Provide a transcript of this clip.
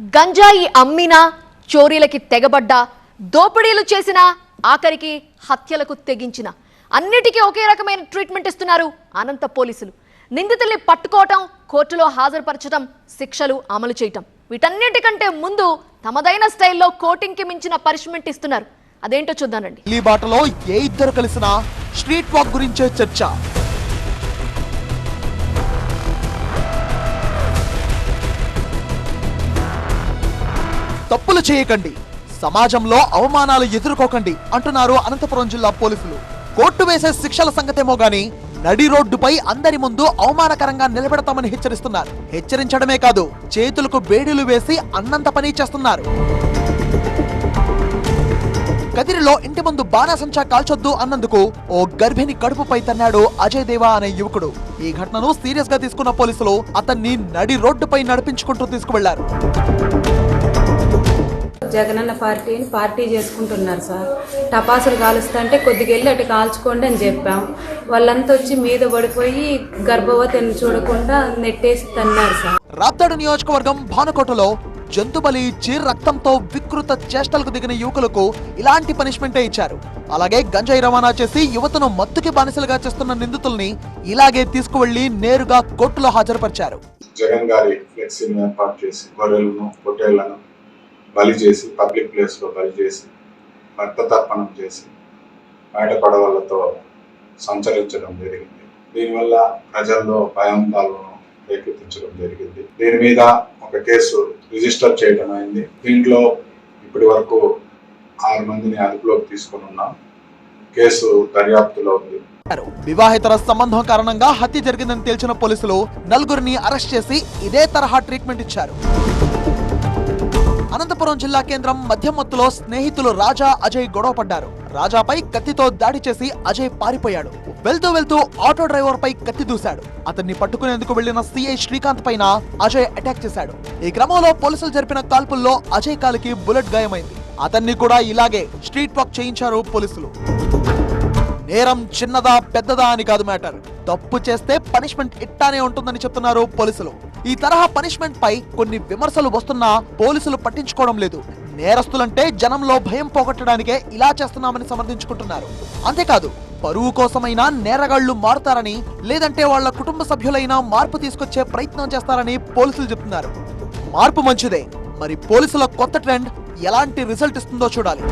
గంజాయి అమ్మినా, చోరీలకి తెగబడ్డా, దోపిడీలు చేసినా, ఆఖరికి హత్యలకు తెగించిన అన్నిటికీ ఒకే రకమైన ట్రీట్మెంట్ ఇస్తున్నారు అనంత పోలీసులు. నిందితుల్ని పట్టుకోవటం, కోర్టులో హాజరుపరచడం, శిక్షలు అమలు చేయటం, వీటన్నిటికంటే ముందు తమదైన స్టైల్లో కోటింగ్కి మించిన పనిష్మెంట్ ఇస్తున్నారు. అదేంటో చూద్దానండి. ఈ బాటలో ఏ ఇద్దరు కలిసినా స్ట్రీట్ వాక్ గురించే చర్చ. తప్పులు చేయకండి, సమాజంలో అవమానాలు ఎదుర్కోకండి అంటున్నారు అనంతపురం జిల్లా పోలీసులు. కోర్టు వేసే శిక్షల సంగతేమో గాని నడి రోడ్డుపై అందరి ముందు అవమానకరంగా నిలబెడతామని హెచ్చరిస్తున్నారు. హెచ్చరించడమే కాదు, చేతులకు బేడీలు వేసి అన్నంత పని చేస్తున్నారు. కదిరిలో ఇంటి ముందు బాణాసంచా కాల్చొద్దు అన్నందుకు ఓ గర్భిణి కడుపుపై తన్నాడు అజయ్ దేవా అనే యువకుడు. ఈ ఘటనను సీరియస్ గా తీసుకున్న పోలీసులు అతన్ని నడి రోడ్డుపై నడిపించుకుంటూ తీసుకువెళ్లారు. జగనన్న పార్టీ చేసుకుంటున్నారు సార్. టపాసులు కాలుస్తుంటే కొద్దిగా వెళ్ళి అటు కాల్చుకోండి అని చెప్పాం. వాళ్ళంతా వచ్చి మీద పడిపోయి గర్భవతిని చూడకుండా నెట్టేసి తన్నారు సార్. రాప్తాడు నియోజకవర్గం భానుకోటలో జంతుబలి ఇచ్చి రక్తంతో వికృత చేష్టలకు దిగిన యువకులకు ఇలాంటి పనిష్మెంటే ఇచ్చారు. అలాగే గంజాయి రవాణా చేసి యువతను మత్తుకి బానిసలుగా చేస్తున్న నిందితుల్ని ఇలాగే తీసుకువెళ్లి నేరుగా కోర్టులో హాజరుపరిచారు. జగన్ గారి ఫ్లెక్సీని ఏర్పాటు చేసి గొర్రెలను, పొట్టేళ్లను బలి చేసి పబ్లిక్ ప్లేస్ లో బలి చేసి రక్త తర్పణం చేసి బయట పడవలతో సంచరించడం జరిగింది. దీనివల్ల ప్రజల్లో భయాందోళనను రేకెత్తించడం జరిగింది. దీని మీద ఒక కేసు రిజిస్టర్ చేయడం అయింది. దీంట్లో ఇప్పటి వరకు 6 మందిని అదుపులోకి తీసుకుని ఉన్నాం. కేసు దర్యాప్తులో ఉంది. వివాహేతర సంబంధం కారణంగా హత్య జరిగిందని తేల్చిన పోలీసులు 4గురిని అరెస్ట్ చేసి ఇదే తరహా ట్రీట్మెంట్ ఇచ్చారు. అనంతపురం జిల్లా కేంద్రం మధ్యమత్తులో స్నేహితులు రాజా, అజయ్ గొడవ పడ్డారు. రాజాపై కత్తితో దాడి చేసి అజయ్ పారిపోయాడు. వెళ్తూ ఆటో డ్రైవర్ పై కత్తి దూశాడు. అతన్ని పట్టుకునేందుకు వెళ్లిన సిఐ శ్రీకాంత్ పైన అజయ్ అటాక్ చేశాడు. ఈ క్రమంలో పోలీసులు జరిపిన కాల్పుల్లో అజయ్ కాలికి బుల్లెట్ గాయమైంది. అతన్ని కూడా ఇలాగే స్ట్రీట్ వాక్ చేయించారు పోలీసులు. నేరం చిన్నదా పెద్దదా అని కాదు మ్యాటర్, తప్పు చేస్తే పనిష్మెంట్ ఇట్టానే ఉంటుందని చెప్తున్నారు పోలీసులు. ఈ తరహా పనిష్మెంట్ పై కొన్ని విమర్శలు వస్తున్నా పోలీసులు పట్టించుకోవడం లేదు. నేరస్తులంటే జనంలో భయం పోగొట్టడానికే ఇలా చేస్తున్నామని సమర్థించుకుంటున్నారు. అంతేకాదు, పరువు కోసమైనా నేరగాళ్లు మారుతారని, లేదంటే వాళ్ల కుటుంబ సభ్యులైనా మార్పు తీసుకొచ్చే ప్రయత్నం చేస్తారని పోలీసులు చెప్తున్నారు. మార్పు మంచిదే, మరి పోలీసుల కొత్త ట్రెండ్ ఎలాంటి రిజల్ట్ ఇస్తుందో చూడాలి.